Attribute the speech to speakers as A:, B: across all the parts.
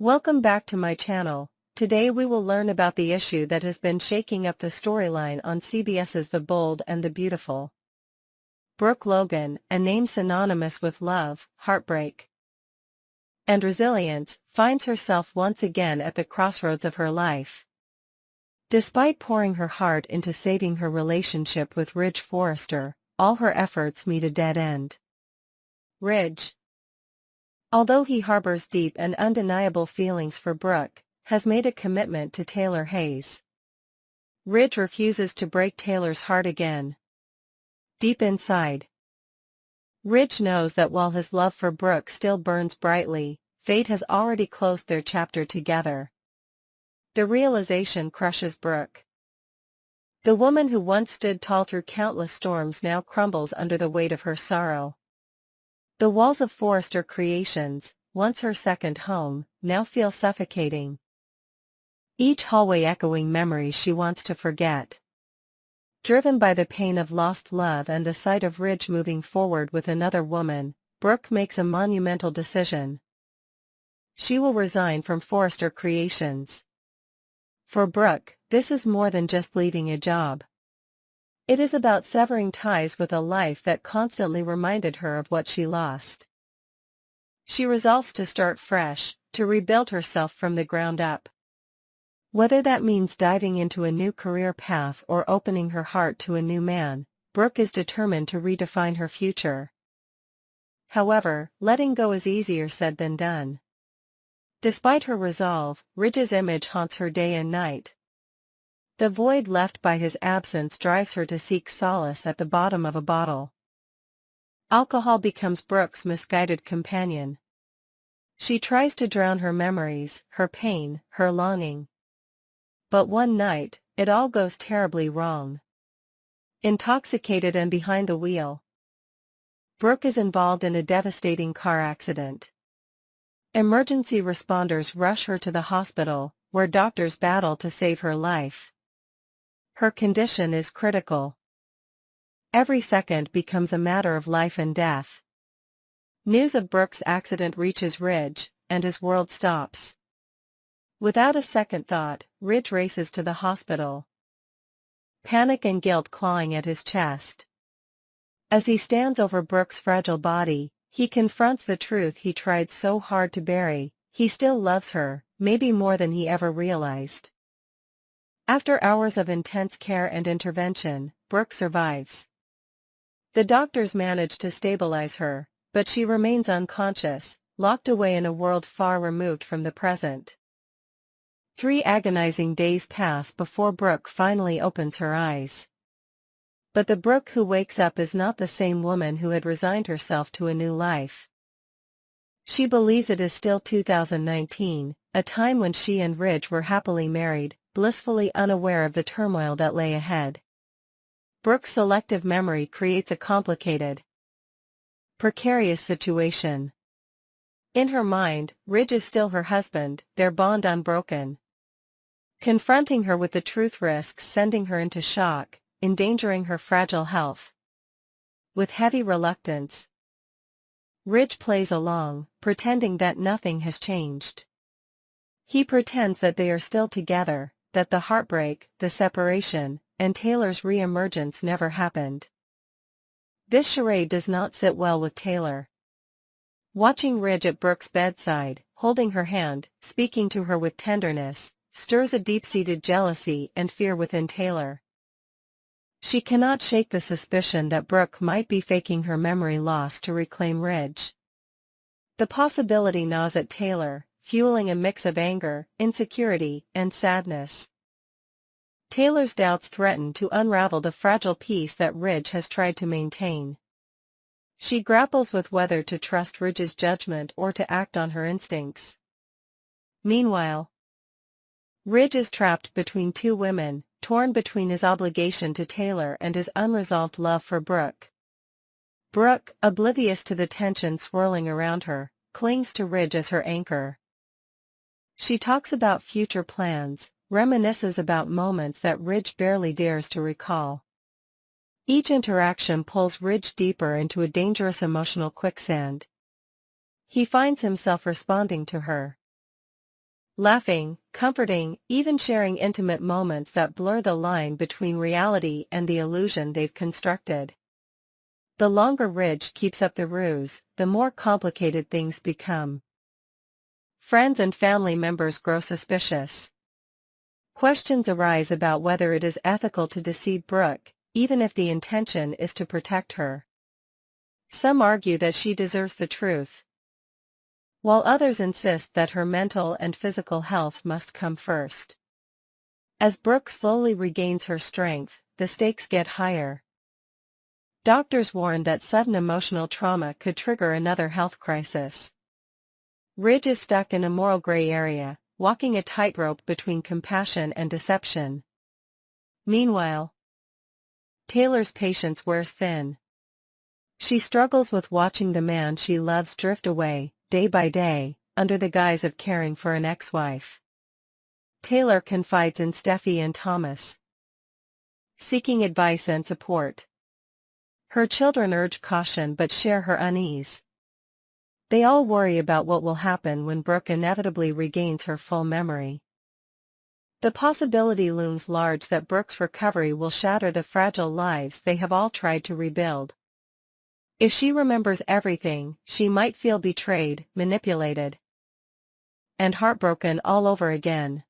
A: Welcome back to my channel. Today we will learn about the issue that has been shaking up the storyline on CBS's The Bold and the Beautiful. Brooke Logan, a name synonymous with love, heartbreak, and resilience, finds herself once again at the crossroads of her life. Despite pouring her heart into saving her relationship with Ridge Forrester, all her efforts meet a dead end. Ridge, although he harbors deep and undeniable feelings for Brooke, has made a commitment to Taylor Hayes. Ridge refuses to break Taylor's heart again. Deep inside, Ridge knows that while his love for Brooke still burns brightly, fate has already closed their chapter together. The realization crushes Brooke. The woman who once stood tall through countless storms now crumbles under the weight of her sorrow. The walls of Forrester Creations, once her second home, now feel suffocating. Each hallway echoing memories she wants to forget. Driven by the pain of lost love and the sight of Ridge moving forward with another woman, Brooke makes a monumental decision. She will resign from Forrester Creations. For Brooke, this is more than just leaving a job. It is about severing ties with a life that constantly reminded her of what she lost. She resolves to start fresh, to rebuild herself from the ground up. Whether that means diving into a new career path or opening her heart to a new man, Brooke is determined to redefine her future. However, letting go is easier said than done. Despite her resolve, Ridge's image haunts her day and night. The void left by his absence drives her to seek solace at the bottom of a bottle. Alcohol becomes Brooke's misguided companion. She tries to drown her memories, her pain, her longing. But one night, it all goes terribly wrong. Intoxicated and behind the wheel, Brooke is involved in a devastating car accident. Emergency responders rush her to the hospital, where doctors battle to save her life. Her condition is critical. Every second becomes a matter of life and death. News of Brooke's accident reaches Ridge, and his world stops. Without a second thought, Ridge races to the hospital. Panic and guilt clawing at his chest. As he stands over Brooke's fragile body, he confronts the truth he tried so hard to bury: he still loves her, maybe more than he ever realized. After hours of intense care and intervention, Brooke survives. The doctors manage to stabilize her, but she remains unconscious, locked away in a world far removed from the present. 3 agonizing days pass before Brooke finally opens her eyes. But the Brooke who wakes up is not the same woman who had resigned herself to a new life. She believes it is still 2019, a time when she and Ridge were happily married, blissfully unaware of the turmoil that lay ahead. Brooke's selective memory creates a complicated, precarious situation. In her mind, Ridge is still her husband, their bond unbroken. Confronting her with the truth risks sending her into shock, endangering her fragile health. With heavy reluctance, Ridge plays along, pretending that nothing has changed. He pretends that they are still together, that the heartbreak, the separation, and Taylor's re-emergence never happened. This charade does not sit well with Taylor. Watching Ridge at Brooke's bedside, holding her hand, speaking to her with tenderness, stirs a deep-seated jealousy and fear within Taylor. She cannot shake the suspicion that Brooke might be faking her memory loss to reclaim Ridge. The possibility gnaws at Taylor, fueling a mix of anger, insecurity, and sadness. Taylor's doubts threaten to unravel the fragile peace that Ridge has tried to maintain. She grapples with whether to trust Ridge's judgment or to act on her instincts. Meanwhile, Ridge is trapped between 2 women, torn between his obligation to Taylor and his unresolved love for Brooke. Brooke, oblivious to the tension swirling around her, clings to Ridge as her anchor. She talks about future plans, reminisces about moments that Ridge barely dares to recall. Each interaction pulls Ridge deeper into a dangerous emotional quicksand. He finds himself responding to her laughing, comforting, even sharing intimate moments that blur the line between reality and the illusion they've constructed. The longer Ridge keeps up the ruse, the more complicated things become. Friends and family members grow suspicious. Questions arise about whether it is ethical to deceive Brooke, even if the intention is to protect her. Some argue that she deserves the truth, while others insist that her mental and physical health must come first. As Brooke slowly regains her strength, the stakes get higher. Doctors warn that sudden emotional trauma could trigger another health crisis. Ridge is stuck in a moral gray area, walking a tightrope between compassion and deception. Meanwhile, Taylor's patience wears thin. She struggles with watching the man she loves drift away, day by day, under the guise of caring for an ex-wife. Taylor confides in Steffi and Thomas, seeking advice and support. Her children urge caution but share her unease. They all worry about what will happen when Brooke inevitably regains her full memory. The possibility looms large that Brooke's recovery will shatter the fragile lives they have all tried to rebuild. If she remembers everything, she might feel betrayed, manipulated, and heartbroken all over again.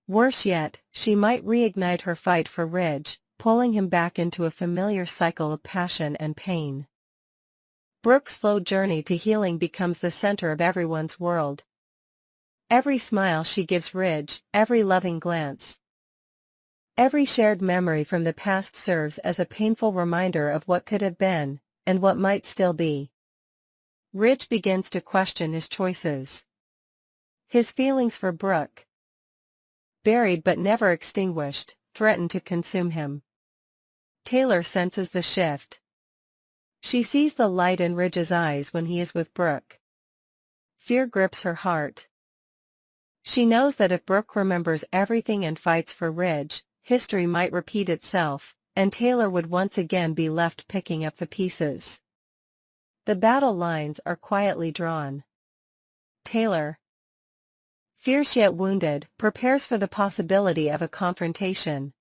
A: Worse yet, she might reignite her fight for Ridge, pulling him back into a familiar cycle of passion and pain. Brooke's slow journey to healing becomes the center of everyone's world. Every smile she gives Ridge, every loving glance, every shared memory from the past serves as a painful reminder of what could have been, and what might still be. Ridge begins to question his choices. His feelings for Brooke, buried but never extinguished, threaten to consume him. Taylor senses the shift. She sees the light in Ridge's eyes when he is with Brooke. Fear grips her heart. She knows that if Brooke remembers everything and fights for Ridge, history might repeat itself, and Taylor would once again be left picking up the pieces. The battle lines are quietly drawn. Taylor, fierce yet wounded, prepares for the possibility of a confrontation.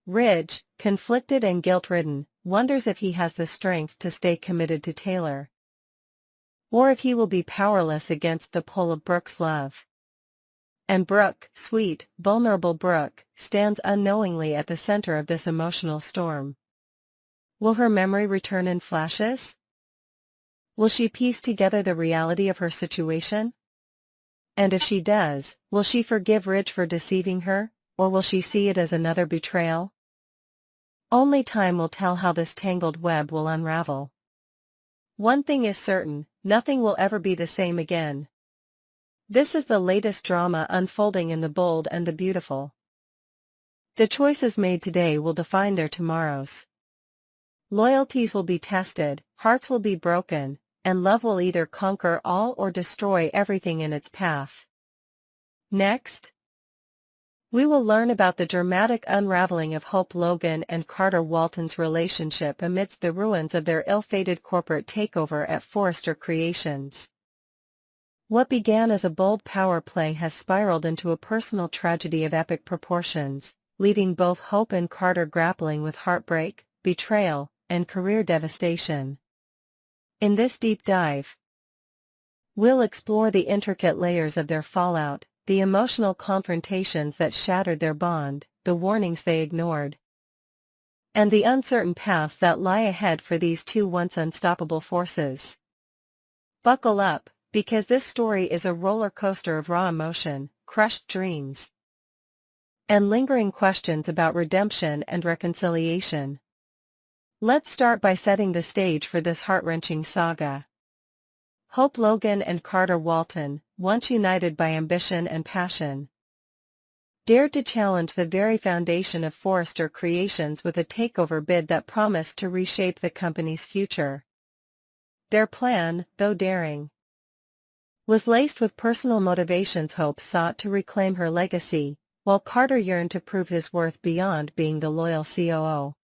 A: Ridge, conflicted and guilt-ridden, wonders if he has the strength to stay committed to Taylor, or if he will be powerless against the pull of Brooke's love. And Brooke, sweet, vulnerable Brooke, stands unknowingly at the center of this emotional storm. Will her memory return in flashes? Will she piece together the reality of her situation? And if she does, will she forgive Ridge for deceiving her, or will she see it as another betrayal? Only time will tell how this tangled web will unravel. One thing is certain, nothing will ever be the same again. This is the latest drama unfolding in The Bold and the Beautiful. The choices made today will define their tomorrows. Loyalties will be tested, hearts will be broken, and love will either conquer all or destroy everything in its path. Next, we will learn about the dramatic unraveling of Hope Logan and Carter Walton's relationship amidst the ruins of their ill-fated corporate takeover at Forrester Creations. What began as a bold power play has spiraled into a personal tragedy of epic proportions, leaving both Hope and Carter grappling with heartbreak, betrayal, and career devastation. In this deep dive, we'll explore the intricate layers of their fallout, the emotional confrontations that shattered their bond, the warnings they ignored, and the uncertain paths that lie ahead for these two once unstoppable forces. Buckle up, because this story is a roller coaster of raw emotion, crushed dreams, and lingering questions about redemption and reconciliation. Let's start by setting the stage for this heart-wrenching saga. Hope Logan and Carter Walton, once united by ambition and passion, dared to challenge the very foundation of Forrester Creations with a takeover bid that promised to reshape the company's future. Their plan, though daring, was laced with personal motivations. Hope sought to reclaim her legacy, while Carter yearned to prove his worth beyond being the loyal COO.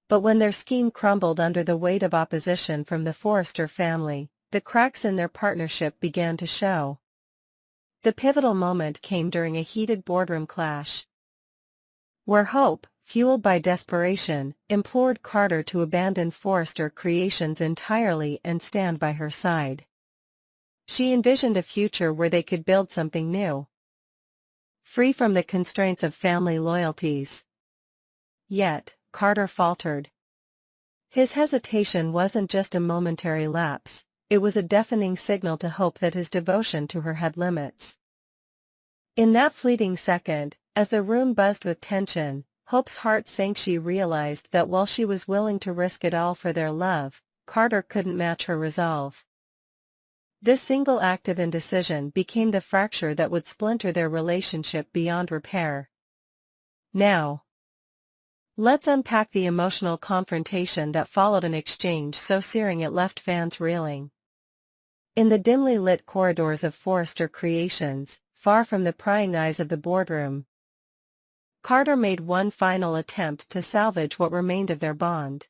A: But when their scheme crumbled under the weight of opposition from the Forrester family, the cracks in their partnership began to show. The pivotal moment came during a heated boardroom clash, where Hope, fueled by desperation, implored Carter to abandon Forrester Creations entirely and stand by her side. She envisioned a future where they could build something new, free from the constraints of family loyalties. Yet, Carter faltered. His hesitation wasn't just a momentary lapse, it was a deafening signal to Hope that his devotion to her had limits. In that fleeting second, as the room buzzed with tension, Hope's heart sank. She realized that while she was willing to risk it all for their love, Carter couldn't match her resolve. This single act of indecision became the fracture that would splinter their relationship beyond repair. Now, let's unpack the emotional confrontation that followed, an exchange so searing it left fans reeling. In the dimly lit corridors of Forrester Creations, far from the prying eyes of the boardroom, Carter made one final attempt to salvage what remained of their bond.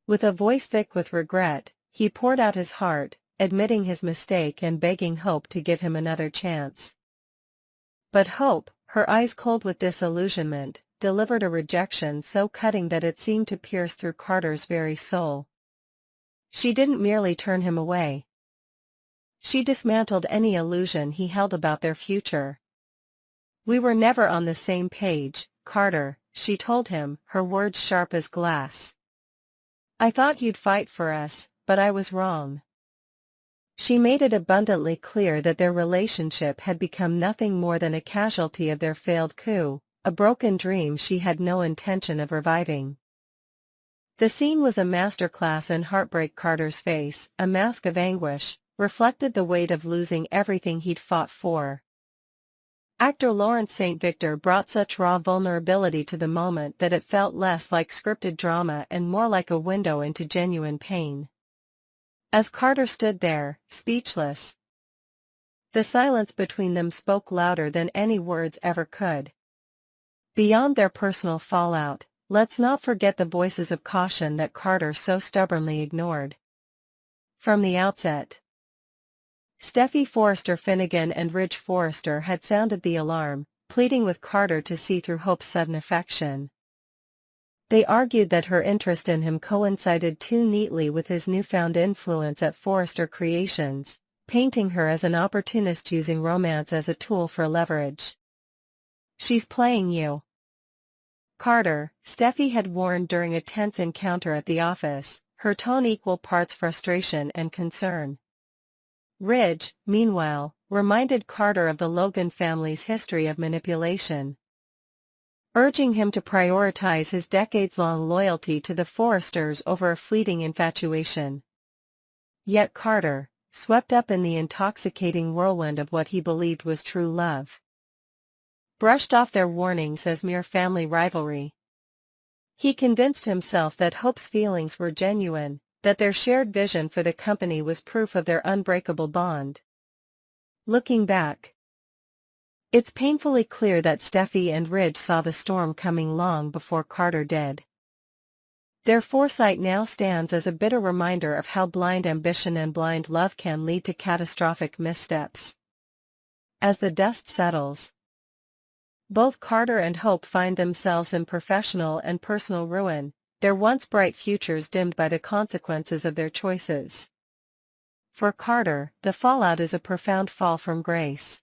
A: With a voice thick with regret, he poured out his heart, admitting his mistake and begging Hope to give him another chance. But Hope, her eyes cold with disillusionment, delivered a rejection so cutting that it seemed to pierce through Carter's very soul. She didn't merely turn him away. She dismantled any illusion he held about their future. "We were never on the same page, Carter," she told him, her words sharp as glass. "I thought you'd fight for us, but I was wrong." She made it abundantly clear that their relationship had become nothing more than a casualty of their failed coup, a broken dream she had no intention of reviving. The scene was a masterclass in heartbreak. Carter's face, a mask of anguish, reflected the weight of losing everything he'd fought for. Actor Lawrence St. Victor brought such raw vulnerability to the moment that it felt less like scripted drama and more like a window into genuine pain. As Carter stood there, speechless, the silence between them spoke louder than any words ever could. Beyond their personal fallout, let's not forget the voices of caution that Carter so stubbornly ignored. From the outset, Steffi Forrester Finnegan and Ridge Forrester had sounded the alarm, pleading with Carter to see through Hope's sudden affection. They argued that her interest in him coincided too neatly with his newfound influence at Forrester Creations, painting her as an opportunist using romance as a tool for leverage. "She's playing you, Carter," Steffi had warned during a tense encounter at the office, her tone equal parts frustration and concern. Ridge, meanwhile, reminded Carter of the Logan family's history of manipulation, urging him to prioritize his decades-long loyalty to the Forresters over a fleeting infatuation. Yet Carter, swept up in the intoxicating whirlwind of what he believed was true love, brushed off their warnings as mere family rivalry. He convinced himself that Hope's feelings were genuine, that their shared vision for the company was proof of their unbreakable bond. Looking back, it's painfully clear that Steffi and Ridge saw the storm coming long before Carter did. Their foresight now stands as a bitter reminder of how blind ambition and blind love can lead to catastrophic missteps. As the dust settles, both Carter and Hope find themselves in professional and personal ruin, their once bright futures dimmed by the consequences of their choices. For Carter, the fallout is a profound fall from grace.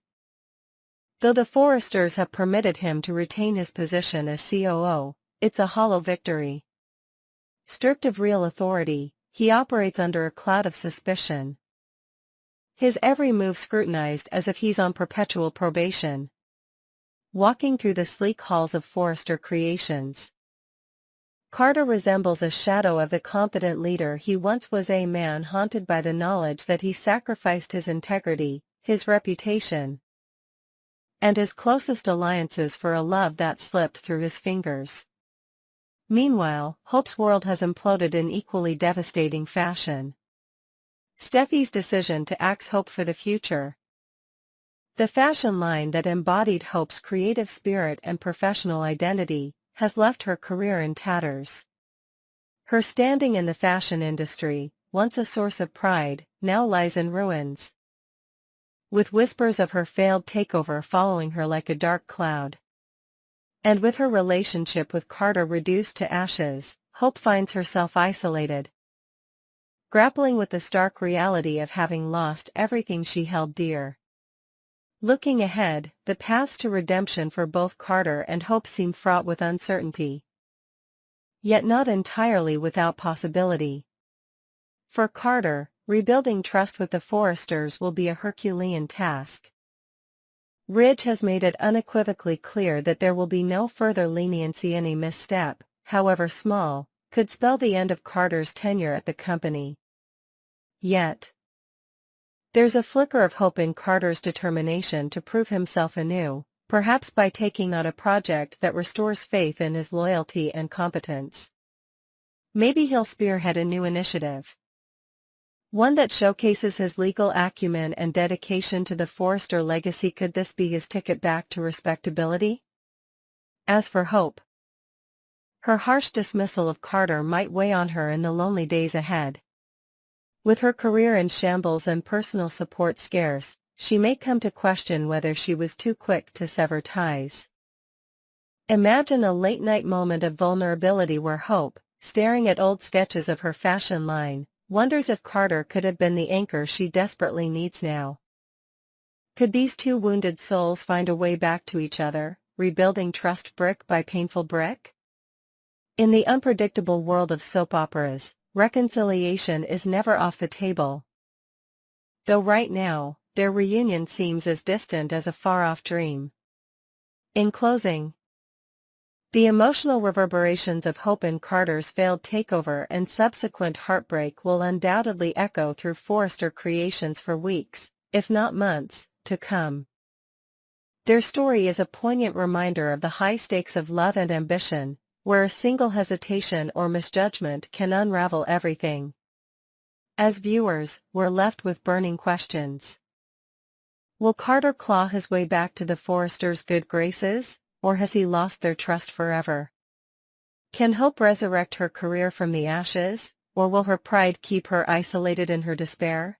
A: Though the Forresters have permitted him to retain his position as COO, it's a hollow victory. Stripped of real authority, he operates under a cloud of suspicion, his every move scrutinized as if he's on perpetual probation. Walking through the sleek halls of Forrester Creations, Carter resembles a shadow of the confident leader he once was, a man haunted by the knowledge that he sacrificed his integrity, his reputation, and his closest alliances for a love that slipped through his fingers. Meanwhile, Hope's world has imploded in equally devastating fashion. Steffi's decision to axe Hope for the future, the fashion line that embodied Hope's creative spirit and professional identity, has left her career in tatters. Her standing in the fashion industry, once a source of pride, now lies in ruins. with whispers of her failed takeover following her like a dark cloud. And with her relationship with Carter reduced to ashes, Hope finds herself isolated, grappling with the stark reality of having lost everything she held dear. Looking ahead, the paths to redemption for both Carter and Hope seem fraught with uncertainty, yet not entirely without possibility. For Carter, rebuilding trust with the Forresters will be a Herculean task. Ridge has made it unequivocally clear that there will be no further leniency. Any misstep, however small, could spell the end of Carter's tenure at the company. Yet, there's a flicker of hope in Carter's determination to prove himself anew, perhaps by taking on a project that restores faith in his loyalty and competence. Maybe he'll spearhead a new initiative, one that showcases his legal acumen and dedication to the Forrester legacy. Could this be his ticket back to respectability? As for Hope, her harsh dismissal of Carter might weigh on her in the lonely days ahead. With her career in shambles and personal support scarce, she may come to question whether she was too quick to sever ties. Imagine a late-night moment of vulnerability where Hope, staring at old sketches of her fashion line, wonders if Carter could have been the anchor she desperately needs now. Could these two wounded souls find a way back to each other, rebuilding trust brick by painful brick? In the unpredictable world of soap operas, reconciliation is never off the table. Though right now, their reunion seems as distant as a far-off dream. In closing, the emotional reverberations of Hope and Carter's failed takeover and subsequent heartbreak will undoubtedly echo through Forrester creations for weeks, if not months, to come. Their story is a poignant reminder of the high stakes of love and ambition, where a single hesitation or misjudgment can unravel everything. As viewers, we're left with burning questions. Will Carter claw his way back to the Forresters' good graces, or has he lost their trust forever? Can Hope resurrect her career from the ashes, or will her pride keep her isolated in her despair?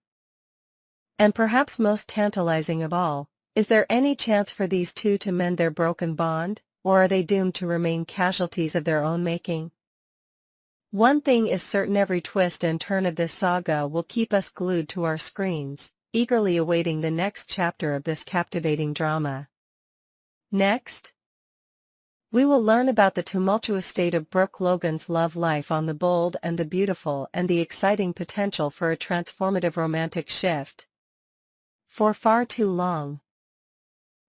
A: And perhaps most tantalizing of all, is there any chance for these two to mend their broken bond, or are they doomed to remain casualties of their own making? One thing is certain: every twist and turn of this saga will keep us glued to our screens, eagerly awaiting the next chapter of this captivating drama. Next, we will learn about the tumultuous state of Brooke Logan's love life on The Bold and the Beautiful and the exciting potential for a transformative romantic shift. For far too long,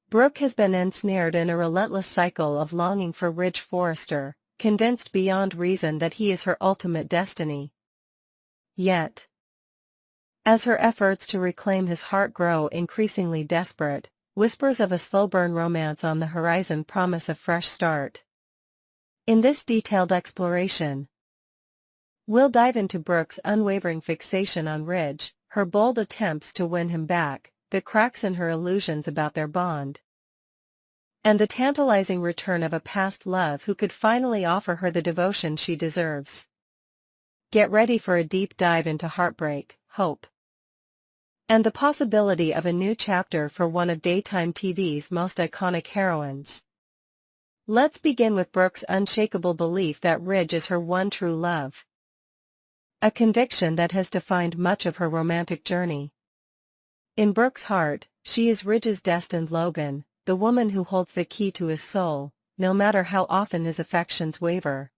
A: Brooke has been ensnared in a relentless cycle of longing for Ridge Forrester, convinced beyond reason that he is her ultimate destiny. Yet, as her efforts to reclaim his heart grow increasingly desperate, whispers of a slow-burn romance on the horizon promise a fresh start. In this detailed exploration, we'll dive into Brooke's unwavering fixation on Ridge, her bold attempts to win him back, the cracks in her illusions about their bond, and the tantalizing return of a past love who could finally offer her the devotion she deserves. Get ready for a deep dive into heartbreak, hope, and the possibility of a new chapter for one of daytime TV's most iconic heroines. Let's begin with Brooke's unshakable belief that Ridge is her one true love, a conviction that has defined much of her romantic journey. In Brooke's heart, she is Ridge's destined Logan, the woman who holds the key to his soul, no matter how often his affections waver.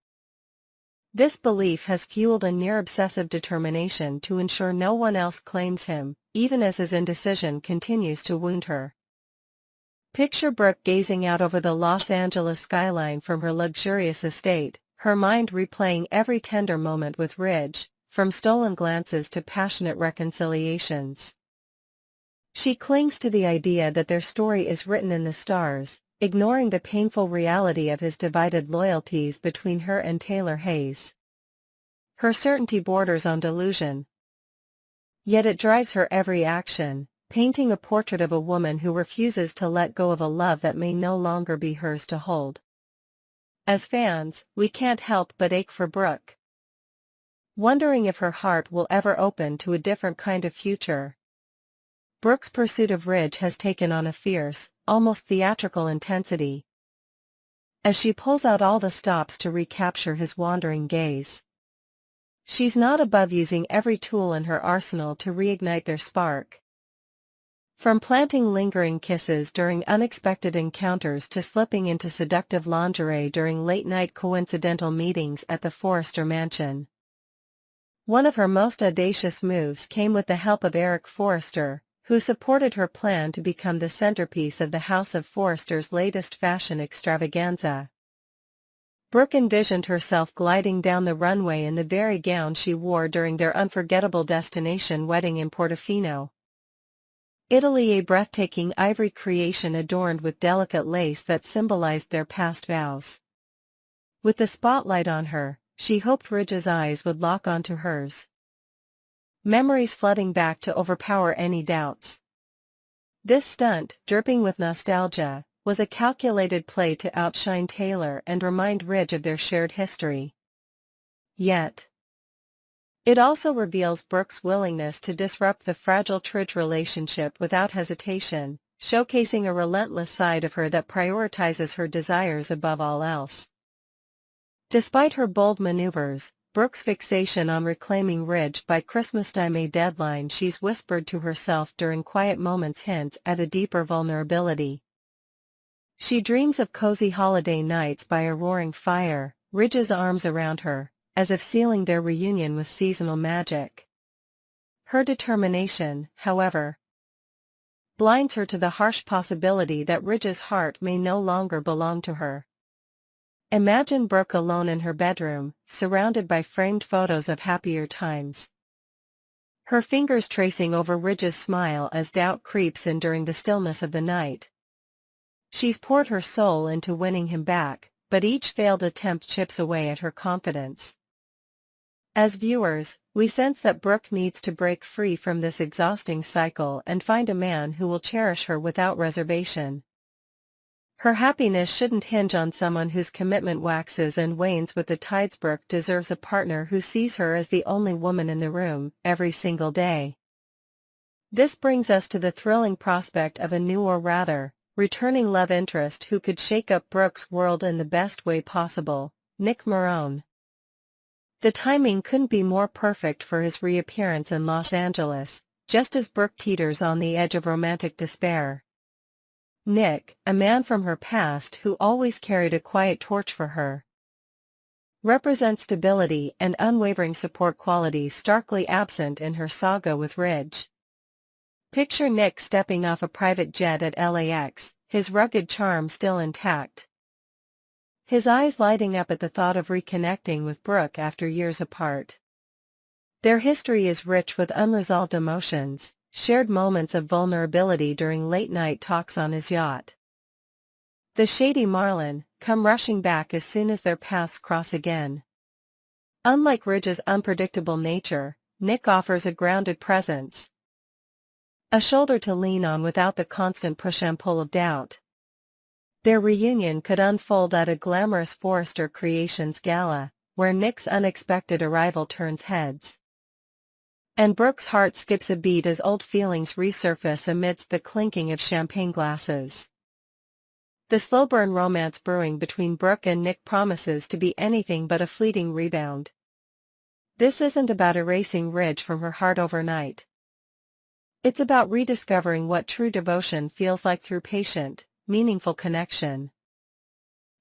A: This belief has fueled a near-obsessive determination to ensure no one else claims him, even as his indecision continues to wound her. Picture Brooke gazing out over the Los Angeles skyline from her luxurious estate, her mind replaying every tender moment with Ridge, from stolen glances to passionate reconciliations. She clings to the idea that their story is written in the stars, ignoring the painful reality of his divided loyalties between her and Taylor Hayes. Her certainty borders on delusion, yet it drives her every action, painting a portrait of a woman who refuses to let go of a love that may no longer be hers to hold. As fans, we can't help but ache for Brooke, wondering if her heart will ever open to a different kind of future. Brooke's pursuit of Ridge has taken on a fierce, almost theatrical intensity, as she pulls out all the stops to recapture his wandering gaze. She's not above using every tool in her arsenal to reignite their spark. From planting lingering kisses during unexpected encounters to slipping into seductive lingerie during late-night coincidental meetings at the Forrester mansion. One of her most audacious moves came with the help of Eric Forrester, who supported her plan to become the centerpiece of the House of Forrester's latest fashion extravaganza. Brooke envisioned herself gliding down the runway in the very gown she wore during their unforgettable destination wedding in Portofino, Italy, a breathtaking ivory creation adorned with delicate lace that symbolized their past vows. With the spotlight on her, she hoped Ridge's eyes would lock onto hers, memories flooding back to overpower any doubts. This stunt, dripping with nostalgia, was a calculated play to outshine Taylor and remind Ridge of their shared history. Yet, it also reveals Brooke's willingness to disrupt the fragile Ridge relationship without hesitation, showcasing a relentless side of her that prioritizes her desires above all else. Despite her bold maneuvers, Brooke's fixation on reclaiming Ridge by Christmastime, a deadline she's whispered to herself during quiet moments, hints at a deeper vulnerability. She dreams of cozy holiday nights by a roaring fire, Ridge's arms around her, as if sealing their reunion with seasonal magic. Her determination, however, blinds her to the harsh possibility that Ridge's heart may no longer belong to her. Imagine Brooke alone in her bedroom, surrounded by framed photos of happier times, her fingers tracing over Ridge's smile as doubt creeps in during the stillness of the night. She's poured her soul into winning him back, but each failed attempt chips away at her confidence. As viewers, we sense that Brooke needs to break free from this exhausting cycle and find a man who will cherish her without reservation. Her happiness shouldn't hinge on someone whose commitment waxes and wanes with the tides. Brooke deserves a partner who sees her as the only woman in the room, every single day. This brings us to the thrilling prospect of a new, or rather, returning love interest who could shake up Brooke's world in the best way possible, Nick Morone. The timing couldn't be more perfect for his reappearance in Los Angeles, just as Brooke teeters on the edge of romantic despair. Nick, a man from her past who always carried a quiet torch for her, represents stability and unwavering support, qualities starkly absent in her saga with Ridge. Picture Nick stepping off a private jet at LAX, his rugged charm still intact, his eyes lighting up at the thought of reconnecting with Brooke after years apart. Their history is rich with unresolved emotions, shared moments of vulnerability during late-night talks on his yacht. The shady Marlin come rushing back as soon as their paths cross again. Unlike Ridge's unpredictable nature, Nick offers a grounded presence, a shoulder to lean on without the constant push and pull of doubt. Their reunion could unfold at a glamorous Forrester Creations gala, where Nick's unexpected arrival turns heads, and Brooke's heart skips a beat as old feelings resurface amidst the clinking of champagne glasses. The slow-burn romance brewing between Brooke and Nick promises to be anything but a fleeting rebound. This isn't about erasing Ridge from her heart overnight. It's about rediscovering what true devotion feels like through patient, meaningful connection.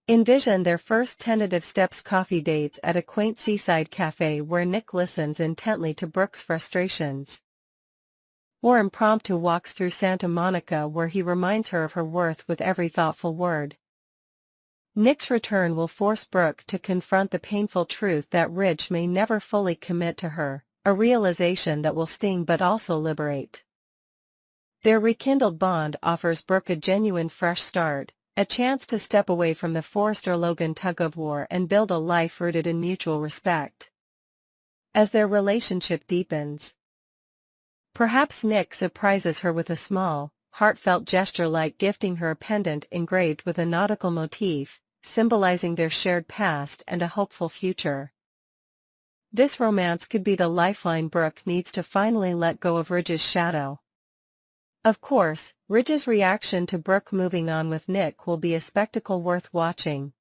A: Envision their first tentative steps: coffee dates at a quaint seaside cafe where Nick listens intently to Brooke's frustrations, or impromptu walks through Santa Monica where he reminds her of her worth with every thoughtful word. Nick's return will force Brooke to confront the painful truth that Ridge may never fully commit to her, a realization that will sting but also liberate. Their rekindled bond offers Brooke a genuine fresh start, a chance to step away from the Forrester-Logan tug-of-war and build a life rooted in mutual respect. As their relationship deepens, perhaps Nick surprises her with a small, heartfelt gesture like gifting her a pendant engraved with a nautical motif, symbolizing their shared past and a hopeful future. This romance could be the lifeline Brooke needs to finally let go of Ridge's shadow. Of course, Ridge's reaction to Brooke moving on with Nick will be a spectacle worth watching,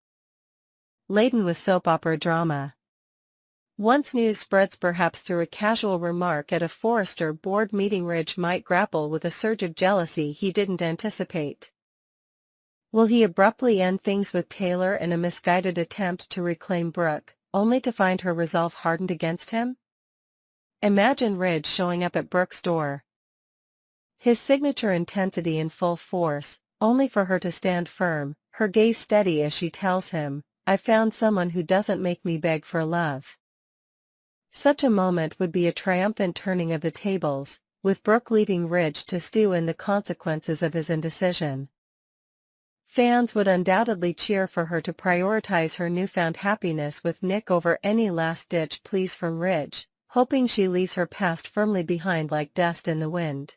A: laden with soap opera drama. Once news spreads, perhaps through a casual remark at a Forrester board meeting, Ridge might grapple with a surge of jealousy he didn't anticipate. Will he abruptly end things with Taylor in a misguided attempt to reclaim Brooke, only to find her resolve hardened against him? Imagine Ridge showing up at Brooke's door, his signature intensity in full force, only for her to stand firm, her gaze steady as she tells him, "I found someone who doesn't make me beg for love." Such a moment would be a triumphant turning of the tables, with Brooke leaving Ridge to stew in the consequences of his indecision. Fans would undoubtedly cheer for her to prioritize her newfound happiness with Nick over any last-ditch pleas from Ridge, hoping she leaves her past firmly behind like dust in the wind.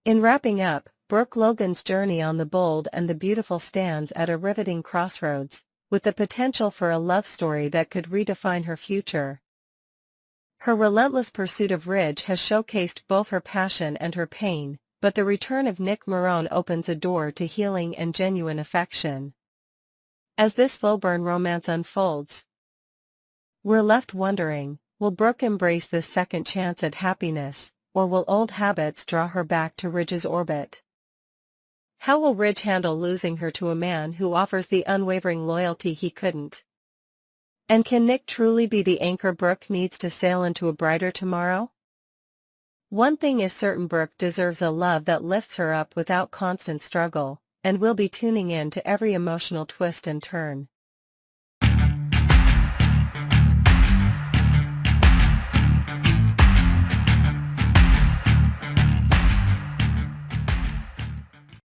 A: In wrapping up, Brooke Logan's journey on the Bold and the Beautiful stands at a riveting crossroads, with the potential for a love story that could redefine her future. Her relentless pursuit of Ridge has showcased both her passion and her pain, but the return of Nick Marone opens a door to healing and genuine affection. As this slow-burn romance unfolds, we're left wondering, will Brooke embrace this second chance at happiness, or will old habits draw her back to Ridge's orbit? How will Ridge handle losing her to a man who offers the unwavering loyalty he couldn't? And can Nick truly be the anchor Brooke needs to sail into a brighter tomorrow? One thing is certain, Brooke deserves a love that lifts her up without constant struggle, and we'll be tuning in to every emotional twist and turn.